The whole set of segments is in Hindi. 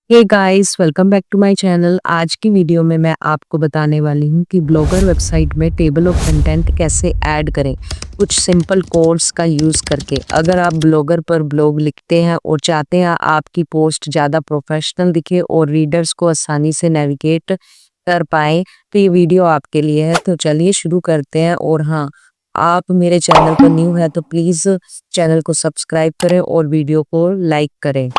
Hey guys, welcome back to my channel. आज की वीडियो में मैं आपको बताने वाली हूँ कि ब्लॉगर वेबसाइट में टेबल ऑफ कंटेंट कैसे ऐड करें कुछ सिंपल कोड्स का यूज़ करके। अगर आप ब्लॉगर पर ब्लॉग लिखते हैं और चाहते हैं आपकी पोस्ट ज़्यादा प्रोफेशनल दिखे और रीडर्स को आसानी से नेविगेट कर पाए, तो ये वीडियो आपके लिए है। तो चलिए शुरू करते हैं। और हाँ, आप मेरे चैनल पर न्यू है तो प्लीज़ चैनल को सब्सक्राइब करें और वीडियो को लाइक करें।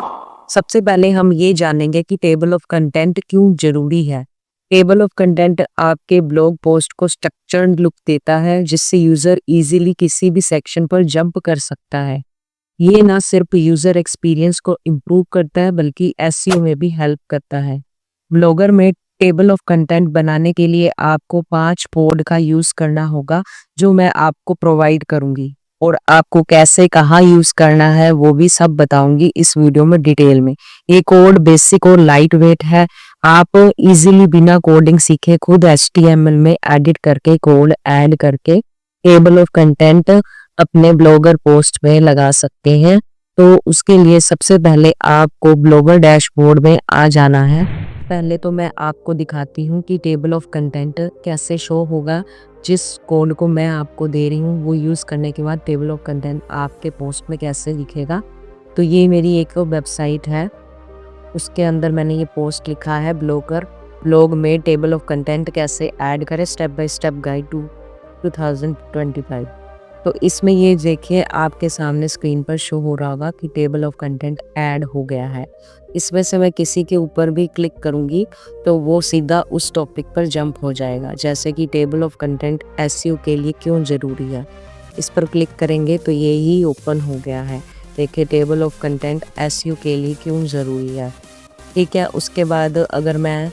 सबसे पहले हम ये जानेंगे कि टेबल ऑफ कंटेंट क्यों जरूरी है। टेबल ऑफ कंटेंट आपके ब्लॉग पोस्ट को स्ट्रक्चर्ड लुक देता है, जिससे यूजर इजीली किसी भी सेक्शन पर जंप कर सकता है। ये ना सिर्फ यूजर एक्सपीरियंस को इम्प्रूव करता है बल्कि एसईओ में भी हेल्प करता है। ब्लॉगर में टेबल ऑफ कंटेंट बनाने के लिए आपको 5 कोड का यूज करना होगा, जो मैं आपको प्रोवाइड करूंगी। और आपको कैसे कहाँ यूज करना है वो भी सब बताऊंगी इस वीडियो में डिटेल में। ये कोड बेसिक और लाइट वेट है। आप इजीली बिना कोडिंग सीखे खुद HTML में एडिट करके कोड ऐड करके टेबल ऑफ कंटेंट अपने ब्लॉगर पोस्ट में लगा सकते हैं। तो उसके लिए सबसे पहले आपको ब्लॉगर डैशबोर्ड में आ जाना है। पहले तो मैं आपको दिखाती हूँ कि टेबल ऑफ कंटेंट कैसे शो होगा। जिस कोड को मैं आपको दे रही हूँ वो यूज़ करने के बाद टेबल ऑफ कंटेंट आपके पोस्ट में कैसे दिखेगा। तो ये मेरी एक वेबसाइट है, उसके अंदर मैंने ये पोस्ट लिखा है ब्लॉग में टेबल ऑफ कंटेंट कैसे ऐड करें, step by step guide to 2025। तो इसमें ये देखिए आपके सामने स्क्रीन पर शो हो रहा होगा कि टेबल ऑफ कंटेंट ऐड हो गया है। इसमें से मैं किसी के ऊपर भी क्लिक करूंगी तो वो सीधा उस टॉपिक पर जंप हो जाएगा। जैसे कि टेबल ऑफ कंटेंट एसईओ के लिए क्यों ज़रूरी है, इस पर क्लिक करेंगे तो ये ही ओपन हो गया है। देखिए टेबल ऑफ कंटेंट एसईओ के लिए क्यों ज़रूरी है। ठीक है, उसके बाद अगर मैं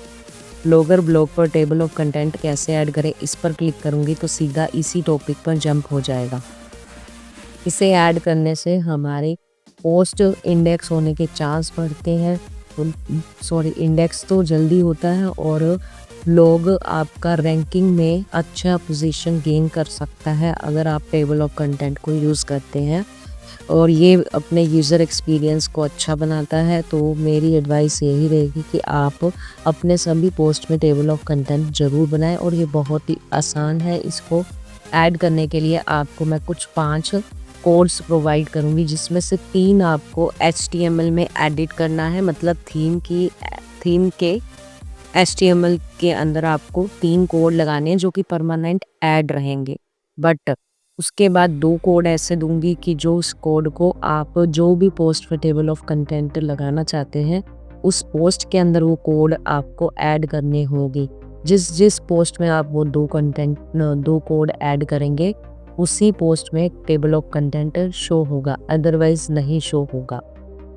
ब्लॉगर ब्लॉग पर टेबल ऑफ कंटेंट कैसे ऐड करें इस पर क्लिक करूंगी तो सीधा इसी टॉपिक पर जंप हो जाएगा। इसे ऐड करने से हमारे पोस्ट इंडेक्स होने के चांस बढ़ते हैं। सॉरी, इंडेक्स तो जल्दी होता है और लोग आपका रैंकिंग में अच्छा पोजीशन गेन कर सकता है अगर आप टेबल ऑफ कंटेंट को यूज़ करते हैं। और ये अपने यूज़र एक्सपीरियंस को अच्छा बनाता है। तो मेरी एडवाइस यही रहेगी कि आप अपने सभी पोस्ट में टेबल ऑफ कंटेंट ज़रूर बनाएं और ये बहुत ही आसान है। इसको ऐड करने के लिए आपको मैं कुछ 5 कोड्स प्रोवाइड करूँगी, जिसमें से 3 आपको HTML में एडिट करना है। मतलब थीम के HTML के अंदर आपको 3 कोड लगाने हैं जो कि परमानेंट ऐड रहेंगे। बट उसके बाद 2 कोड ऐसे दूंगी कि जो उस कोड को आप जो भी पोस्ट पर टेबल ऑफ कंटेंट लगाना चाहते हैं उस पोस्ट के अंदर वो कोड आपको ऐड करने होंगे। जिस पोस्ट में आप वो 2 कोड ऐड करेंगे उसी पोस्ट में टेबल ऑफ कंटेंट शो होगा, अदरवाइज नहीं शो होगा।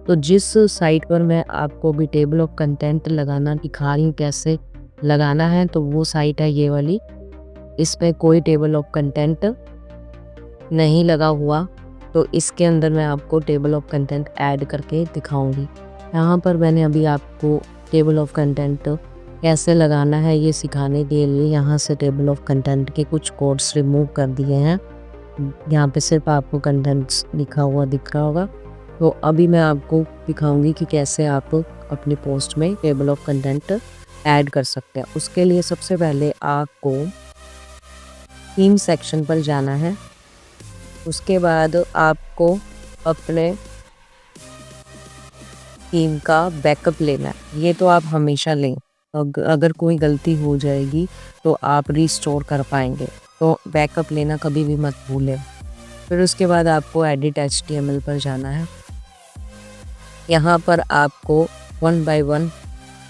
तो जिस साइट पर मैं आपको भी टेबल ऑफ कंटेंट लगाना दिखा रही हूँ कैसे लगाना है, तो वो साइट है ये वाली। इसमें कोई टेबल ऑफ कंटेंट नहीं लगा हुआ, तो इसके अंदर मैं आपको टेबल ऑफ कंटेंट ऐड करके दिखाऊंगी। यहाँ पर मैंने अभी आपको टेबल ऑफ कंटेंट कैसे लगाना है ये सिखाने के लिए यहाँ से टेबल ऑफ कंटेंट के कुछ कोड्स रिमूव कर दिए हैं। यहाँ पे सिर्फ आपको कंटेंट्स लिखा हुआ दिख रहा होगा। तो अभी मैं आपको दिखाऊंगी कि कैसे आप अपने पोस्ट में टेबल ऑफ कंटेंट ऐड कर सकते हैं। उसके लिए सबसे पहले आपको थीम सेक्शन पर जाना है। उसके बाद आपको अपने थीम का बैकअप लेना है। ये तो आप हमेशा लें, अगर कोई गलती हो जाएगी तो आप रिस्टोर कर पाएंगे, तो बैकअप लेना कभी भी मत भूलें। फिर उसके बाद आपको एडिट HTML पर जाना है। यहाँ पर आपको 1 by 1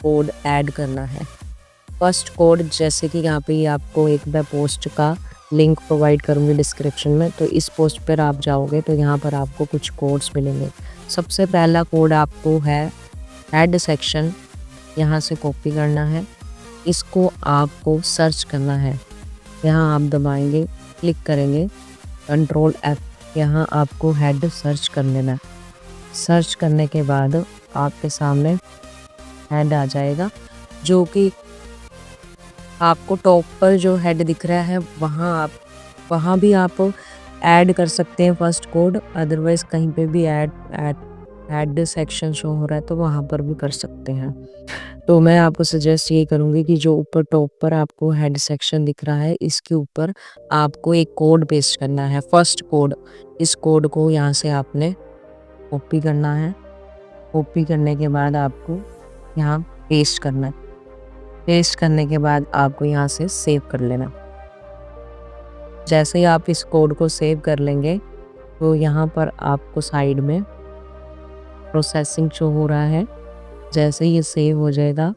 कोड ऐड करना है। फर्स्ट कोड, जैसे कि यहाँ पे आपको एक मैं पोस्ट का लिंक प्रोवाइड करूँगी डिस्क्रिप्शन में, तो इस पोस्ट पर आप जाओगे तो यहाँ पर आपको कुछ कोड्स मिलेंगे। सबसे पहला कोड आपको है हेड सेक्शन, यहाँ से कॉपी करना है। इसको आपको सर्च करना है। यहाँ आप दबाएंगे, क्लिक करेंगे, Ctrl F, यहाँ आपको हेड सर्च कर लेना है। सर्च करने के बाद आपके सामने हेड आ जाएगा, जो कि आपको टॉप पर जो हेड दिख रहा है वहाँ भी आप ऐड कर सकते हैं फर्स्ट कोड, अदरवाइज कहीं पे भी हेड सेक्शन शो हो रहा है तो वहाँ पर भी कर सकते हैं। तो मैं आपको सजेस्ट ये करूँगी कि जो ऊपर टॉप पर आपको हेड सेक्शन दिख रहा है, इसके ऊपर आपको एक कोड पेस्ट करना है, फर्स्ट कोड। इस कोड को यहाँ से आपने कॉपी करना है। कॉपी करने के बाद आपको यहाँ पेस्ट करना है। पेस्ट करने के बाद आपको यहाँ से सेव कर लेना। जैसे ही आप इस कोड को सेव कर लेंगे तो यहाँ पर आपको साइड में प्रोसेसिंग शो हो रहा है। जैसे ही ये सेव हो जाएगा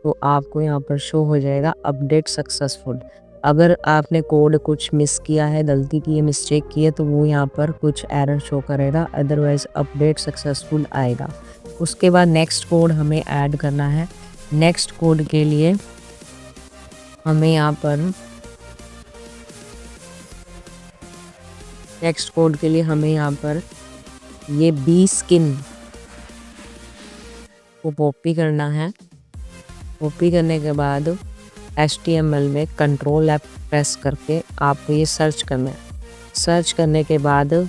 तो आपको यहाँ पर शो हो जाएगा अपडेट सक्सेसफुल। अगर आपने कोड कुछ मिस किया है, गलती की है, मिस्टेक की है, तो वो यहाँ पर कुछ एरर शो करेगा, अदरवाइज अपडेट सक्सेसफुल आएगा। उसके बाद नेक्स्ट कोड हमें ऐड करना है। नेक्स्ट कोड के लिए हमें यहाँ पर ये बी स्किन को कॉपी करना है। कॉपी करने के बाद HTML में कंट्रोल F प्रेस करके आपको ये सर्च करना है। सर्च करने के बाद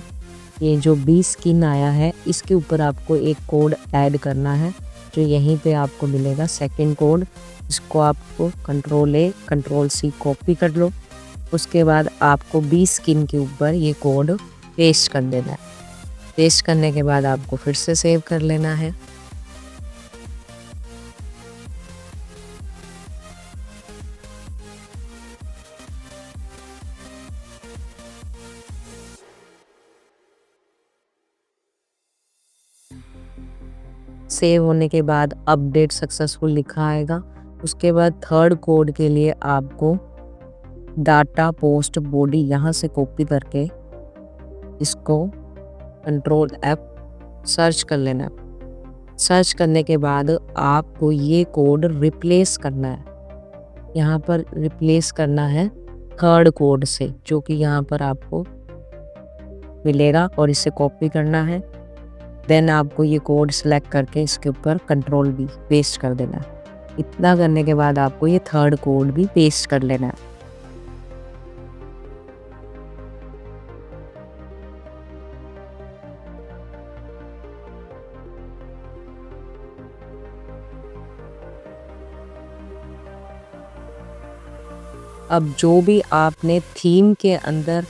ये जो बी स्किन आया है, इसके ऊपर आपको एक कोड ऐड करना है, जो यहीं पे आपको मिलेगा, सेकंड कोड। इसको आपको control A control C copy कर लो। उसके बाद आपको बी स्किन के ऊपर ये कोड पेस्ट कर देना है। पेस्ट करने के बाद आपको फिर से सेव कर लेना है। सेव होने के बाद अपडेट सक्सेसफुल लिखा आएगा। उसके बाद थर्ड कोड के लिए आपको डाटा पोस्ट बॉडी यहाँ से कॉपी करके इसको कंट्रोल F सर्च कर लेना है। सर्च करने के बाद आपको ये कोड रिप्लेस करना है। यहाँ पर रिप्लेस करना है थर्ड कोड से, जो कि यहाँ पर आपको मिलेगा, और इसे कॉपी करना है। देन आपको ये कोड सेलेक्ट करके इसके ऊपर कंट्रोल V पेस्ट कर देना है। इतना करने के बाद आपको ये थर्ड कोड भी पेस्ट कर लेना है। अब जो भी आपने थीम के अंदर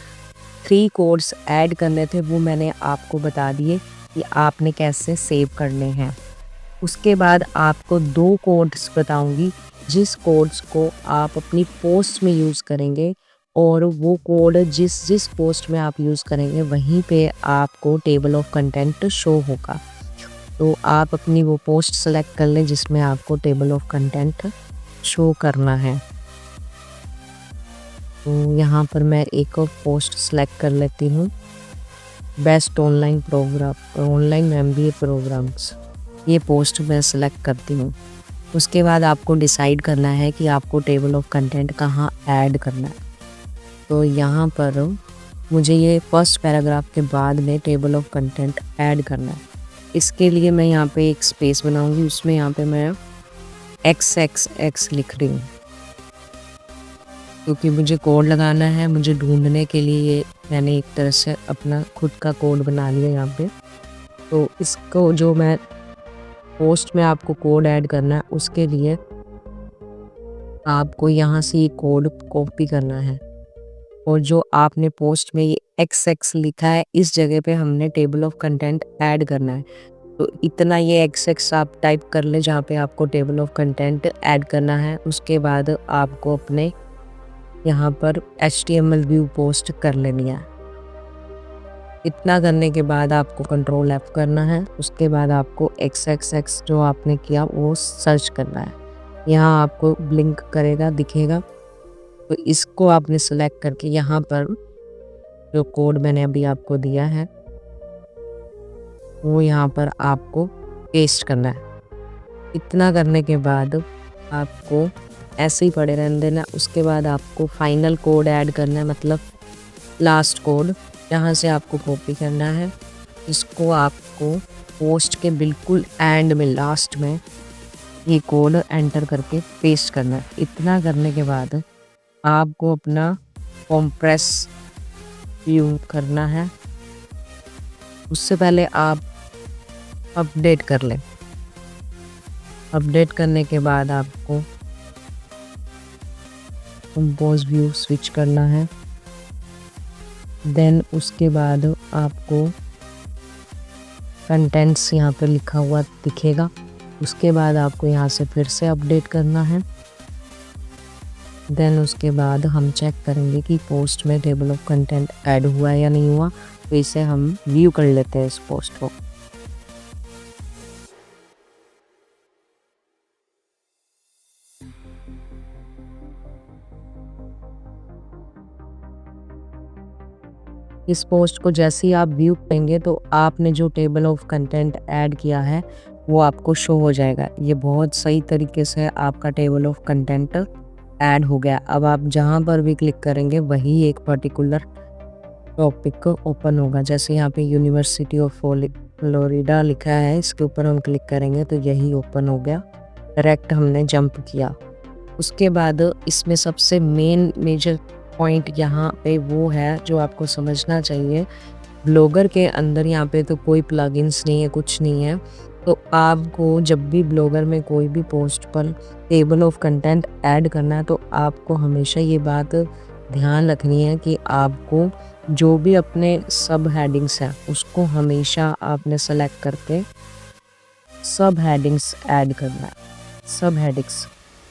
3 कोड्स ऐड करने थे, वो मैंने आपको बता दिए कि आपने कैसे सेव करने हैं। उसके बाद आपको 2 कोड्स बताऊंगी, जिस कोड्स को आप अपनी पोस्ट में यूज़ करेंगे, और वो कोड जिस पोस्ट में आप यूज़ करेंगे वहीं पे आपको टेबल ऑफ कंटेंट शो होगा। तो आप अपनी वो पोस्ट सेलेक्ट कर लें जिसमें आपको टेबल ऑफ कंटेंट शो करना है। तो यहाँ पर मैं एक और पोस्ट सेलेक्ट कर लेती हूँ, बेस्ट ऑनलाइन MBA प्रोग्राम्स। ये पोस्ट मैं सेलेक्ट करती हूँ। उसके बाद आपको डिसाइड करना है कि आपको टेबल ऑफ कंटेंट कहाँ ऐड करना है। तो यहाँ पर मुझे ये फर्स्ट पैराग्राफ के बाद में टेबल ऑफ कंटेंट ऐड करना है। इसके लिए मैं यहाँ पे एक स्पेस बनाऊँगी, उसमें यहाँ पे मैं XXX लिख रही हूँ, क्योंकि मुझे कोड लगाना है। मुझे ढूंढने के लिए मैंने एक तरह से अपना खुद का कोड बना लिया यहाँ पे। तो इसको जो मैं पोस्ट में आपको कोड ऐड करना है, उसके लिए आपको यहाँ से ये कोड कॉपी करना है, और जो आपने पोस्ट में ये XX लिखा है, इस जगह पे हमने टेबल ऑफ कंटेंट ऐड करना है। तो इतना ये XX आप टाइप कर ले जहाँ पे आपको टेबल ऑफ कंटेंट ऐड करना है। उसके बाद आपको अपने यहाँ पर HTML व्यू पोस्ट कर लेनी है। इतना करने के बाद आपको कंट्रोल F करना है। उसके बाद आपको XXX जो आपने किया वो सर्च करना है। यहाँ आपको ब्लिंक करेगा, दिखेगा, तो इसको आपने सेलेक्ट करके यहाँ पर जो कोड मैंने अभी आपको दिया है वो यहाँ पर आपको पेस्ट करना है। इतना करने के बाद आपको ऐसे ही पड़े रहने देना। उसके बाद आपको फाइनल कोड ऐड करना है, मतलब लास्ट कोड। यहाँ से आपको कॉपी करना है, इसको आपको पोस्ट के बिल्कुल एंड में, लास्ट में ये कोड एंटर करके पेस्ट करना है। इतना करने के बाद आपको अपना कॉम्प्रेस व्यू करना है। उससे पहले आप अपडेट कर लें। अपडेट करने के बाद आपको कंपोज व्यू स्विच करना है। देन उसके बाद आपको कंटेंट्स यहाँ पे लिखा हुआ दिखेगा। उसके बाद आपको यहाँ से फिर से अपडेट करना है। देन उसके बाद हम चेक करेंगे कि पोस्ट में टेबल ऑफ कंटेंट ऐड हुआ है या नहीं हुआ। तो इसे हम व्यू कर लेते हैं इस पोस्ट को। इस पोस्ट को जैसे ही आप व्यू करेंगे तो आपने जो टेबल ऑफ कंटेंट ऐड किया है वो आपको शो हो जाएगा। ये बहुत सही तरीके से आपका टेबल ऑफ कंटेंट ऐड हो गया। अब आप जहाँ पर भी क्लिक करेंगे वही एक पर्टिकुलर टॉपिक ओपन होगा। जैसे यहाँ पे यूनिवर्सिटी ऑफ फ्लोरिडा लिखा है, इसके ऊपर हम क्लिक करेंगे तो यही ओपन हो गया। डायरेक्ट हमने जंप किया। उसके बाद इसमें सबसे मेजर पॉइंट यहाँ पे वो है जो आपको समझना चाहिए। ब्लॉगर के अंदर यहाँ पे तो कोई प्लगइन्स नहीं है, कुछ नहीं है। तो आपको जब भी ब्लॉगर में कोई भी पोस्ट पर टेबल ऑफ कंटेंट ऐड करना है तो आपको हमेशा ये बात ध्यान रखनी है कि आपको जो भी अपने सब हेडिंग्स हैं उसको हमेशा आपने सेलेक्ट करके सब हेडिंग्स ऐड करना है। सब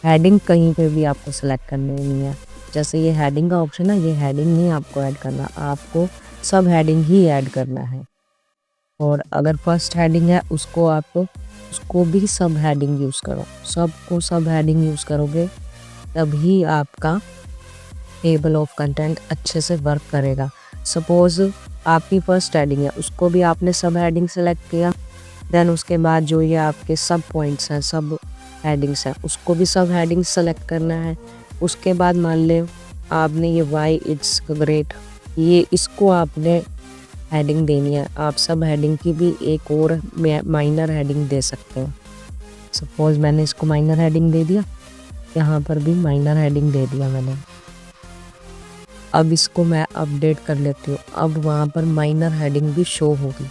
हेडिंग कहीं पे भी आपको सेलेक्ट करनी नहीं है। जैसे ये हेडिंग का ऑप्शन है, ये हेडिंग नहीं आपको ऐड करना, आपको सब हेडिंग ही ऐड करना है। और अगर फर्स्ट हेडिंग है उसको भी सब हेडिंग यूज़ करो। सबको सब हेडिंग यूज़ करोगे तभी आपका टेबल ऑफ कंटेंट अच्छे से वर्क करेगा। सपोज़ आपकी फर्स्ट हेडिंग है, उसको भी आपने सब हेडिंग सेलेक्ट किया। देन उसके बाद जो ये आपके सब पॉइंट्स हैं, सब हेडिंग्स हैं, उसको भी सब हेडिंग सेलेक्ट करना है। उसके बाद मान ले आपने ये वाई इट्स ग्रेट, ये इसको आपने हेडिंग देनी है। आप सब हेडिंग की भी एक और माइनर हेडिंग दे सकते हैं। सपोज़ मैंने इसको माइनर हेडिंग दे दिया, यहाँ पर भी माइनर हेडिंग दे दिया मैंने। अब इसको मैं अपडेट कर लेती हूँ। अब वहाँ पर माइनर हेडिंग भी शो होगी।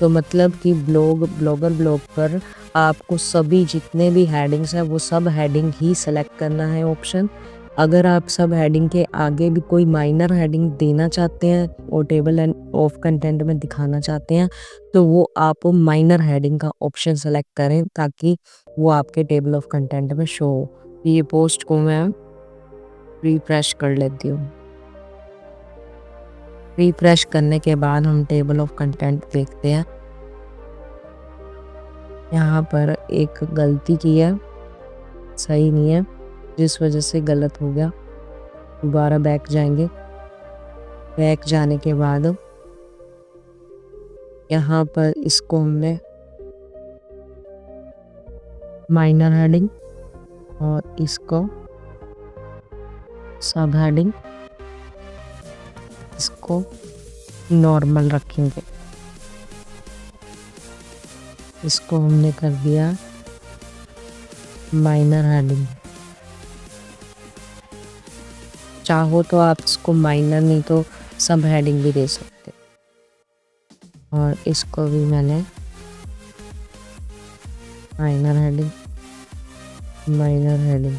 तो मतलब कि ब्लॉग पर आपको सभी जितने भी हेडिंग्स हैं वो सब हेडिंग ही सेलेक्ट करना है ऑप्शन। अगर आप सब हेडिंग के आगे भी कोई माइनर हेडिंग देना चाहते हैं और टेबल ऑफ कंटेंट में दिखाना चाहते हैं तो वो आप माइनर हेडिंग का ऑप्शन सेलेक्ट करें ताकि वो आपके टेबल ऑफ कंटेंट में शो हो। ये पोस्ट को मैं रिफ्रेश कर लेती हूँ। रिफ्रेश करने के बाद हम टेबल ऑफ कंटेंट देखते हैं। यहाँ पर एक गलती की है, सही नहीं है, जिस वजह से गलत हो गया। दोबारा बैक जाएंगे। बैक जाने के बाद यहाँ पर इसको हमने माइनर हेडिंग और इसको सब हेडिंग, इसको नॉर्मल रखेंगे। इसको हमने कर दिया माइनर हेडिंग। चाहो तो आप इसको माइनर नहीं तो सब हेडिंग भी दे सकते। और इसको भी मैंने माइनर हेडिंग।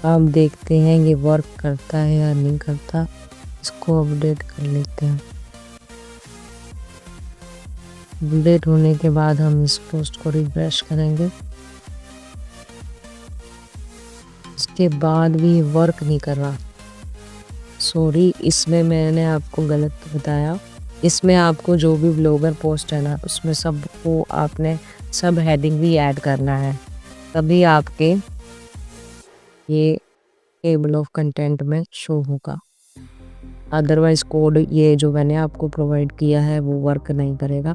अब देखते हैं ये वर्क करता है या नहीं करता। इसको अपडेट कर लेते हैं। अपडेट होने के बाद हम इस पोस्ट को रिफ्रेश करेंगे। इसके बाद भी वर्क नहीं कर रहा। सॉरी, इसमें मैंने आपको गलत बताया। इसमें आपको जो भी ब्लॉगर पोस्ट है ना उसमें सबको आपने सब हेडिंग भी ऐड करना है, तभी आपके ये टेबल ऑफ कंटेंट में शो होगा। अदरवाइज कोड ये जो मैंने आपको प्रोवाइड किया है वो वर्क नहीं करेगा।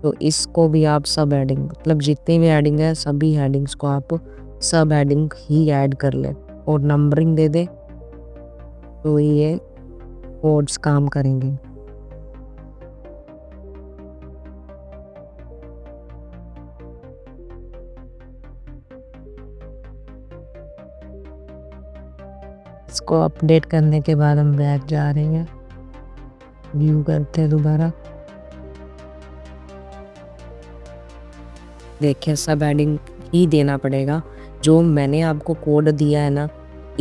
तो इसको भी आप सब हेडिंग, मतलब जितनी भी हेडिंग है सभी हेडिंग्स को आप सब हेडिंग ही ऐड कर ले और नंबरिंग दे दे तो ये कोड्स काम करेंगे। इसको अपडेट करने के बाद हम बैक जा रहे हैं, व्यू करते हैं दोबारा। देखिए सब हेडिंग ही देना पड़ेगा। जो मैंने आपको कोड दिया है ना,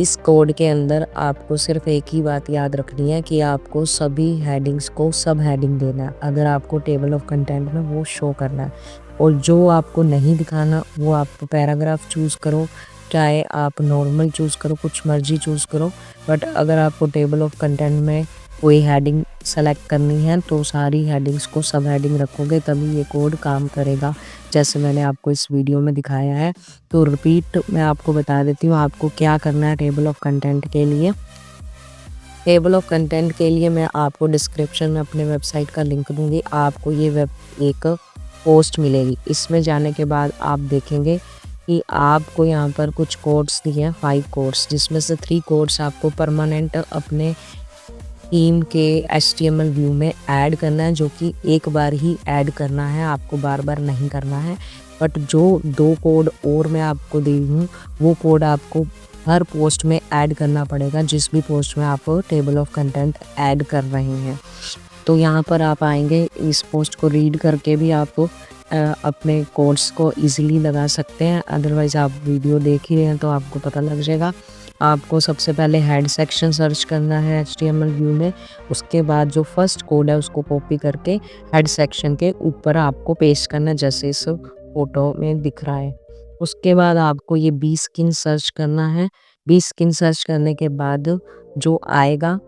इस कोड के अंदर आपको सिर्फ एक ही बात याद रखनी है कि आपको सभी हेडिंग्स को सब हेडिंग देना है अगर आपको टेबल ऑफ कंटेंट में वो शो करना है। और जो आपको नहीं दिखाना वो आप पैराग्राफ चूज़ करो, चाहे आप नॉर्मल चूज़ करो, कुछ मर्जी चूज़ करो। बट अगर आपको टेबल ऑफ कंटेंट में कोई हेडिंग सेलेक्ट करनी है तो सारी हेडिंग्स को सब हेडिंग रखोगे तभी ये कोड काम करेगा, जैसे मैंने आपको इस वीडियो में दिखाया है। तो रिपीट मैं आपको बता देती हूँ आपको क्या करना है टेबल ऑफ कंटेंट के लिए। टेबल ऑफ कंटेंट के लिए मैं आपको डिस्क्रिप्शन में अपने वेबसाइट का लिंक दूंगी। आपको ये एक पोस्ट मिलेगी, इसमें जाने के बाद आप देखेंगे कि आपको यहाँ पर कुछ कोड्स दिए हैं, 5 कोड्स, जिसमें से 3 कोड्स आपको परमानेंट अपने थीम के HTML व्यू में ऐड करना है, जो कि एक बार ही ऐड करना है, आपको बार बार नहीं करना है। बट जो 2 कोड और मैं आपको दी हूँ वो कोड आपको हर पोस्ट में ऐड करना पड़ेगा, जिस भी पोस्ट में आप टेबल ऑफ कंटेंट ऐड कर रहे हैं। तो यहाँ पर आप आएंगे, इस पोस्ट को रीड करके भी आप अपने कोड्स को इजीली लगा सकते हैं। अदरवाइज़ आप वीडियो देख ही रहे हैं तो आपको पता लग जाएगा। आपको सबसे पहले हेड सेक्शन सर्च करना है HTML व्यू में, उसके बाद जो फर्स्ट कोड है उसको कॉपी करके हेड सेक्शन के ऊपर आपको पेस्ट करना है, जैसे इस फोटो में दिख रहा है। उसके बाद आपको ये बी स्किन सर्च करना है। बी स्किन सर्च करने के बाद जो आएगा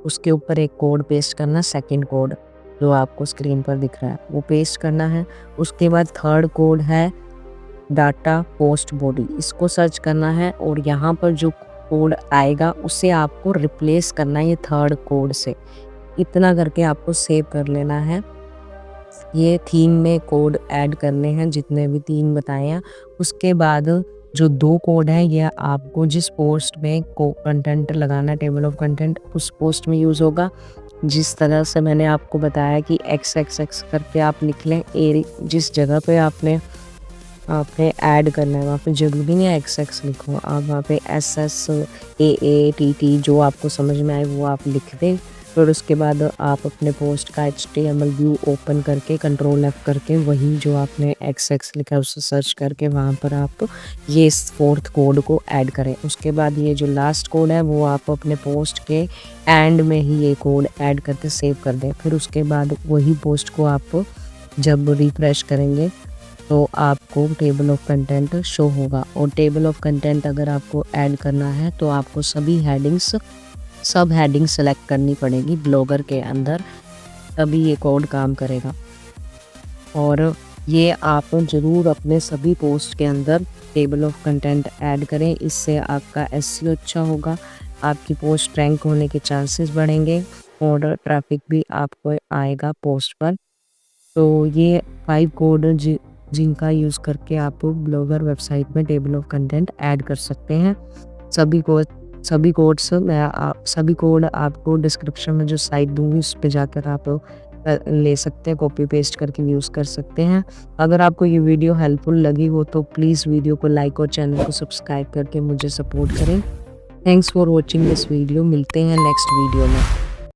उसके ऊपर एक कोड पेस्ट करना, सेकंड कोड जो आपको स्क्रीन पर दिख रहा है वो पेस्ट करना है। उसके बाद थर्ड कोड है डाटा पोस्ट बॉडी, इसको सर्च करना है और यहाँ पर जो कोड आएगा उसे आपको रिप्लेस करना है ये थर्ड कोड से। इतना करके आपको सेव कर लेना है। ये थीम में कोड ऐड करने हैं जितने भी 3 बताए हैं। उसके बाद जो 2 कोड हैं ये आपको जिस पोस्ट में कंटेंट लगाना है टेबल ऑफ कंटेंट उस पोस्ट में यूज़ होगा। जिस तरह से मैंने आपको बताया कि XXX करके आप लिख लें, जिस जगह पे आपने ऐड करना है वहाँ पे ज़रूरी नहीं है XX लिखो, आप वहाँ पे SSAATT जो आपको समझ में आए वो आप लिख दें। फिर उसके बाद आप अपने पोस्ट का HTML व्यू ओपन करके Ctrl F करके वही जो आपने XX लिखा है उसे सर्च करके वहाँ पर आप ये 4th कोड को ऐड करें। उसके बाद ये जो लास्ट कोड है वो आप अपने पोस्ट के एंड में ही ये कोड ऐड करके सेव कर दें। फिर उसके बाद वही पोस्ट को आप जब रिफ्रेश करेंगे तो आपको टेबल ऑफ कंटेंट शो होगा। और टेबल ऑफ कंटेंट अगर आपको ऐड करना है तो आपको सभी हेडिंग्स सब हेडिंग सेलेक्ट करनी पड़ेगी ब्लॉगर के अंदर, तभी ये कोड काम करेगा। और ये आप ज़रूर अपने सभी पोस्ट के अंदर टेबल ऑफ कंटेंट ऐड करें, इससे आपका SEO अच्छा होगा, आपकी पोस्ट रैंक होने के चांसेस बढ़ेंगे और ट्रैफिक भी आपको आएगा पोस्ट पर। तो ये 5 कोड जिनका यूज़ करके आप ब्लॉगर वेबसाइट में टेबल ऑफ कंटेंट ऐड कर सकते हैं। सभी कोड आपको डिस्क्रिप्शन में जो साइट दूंगी उस पे जाकर आप ले सकते हैं, कॉपी पेस्ट करके यूज़ कर सकते हैं। अगर आपको ये वीडियो हेल्पफुल लगी हो तो प्लीज़ वीडियो को लाइक और चैनल को सब्सक्राइब करके मुझे सपोर्ट करें। Thanks for watching this video. मिलते हैं नेक्स्ट वीडियो में।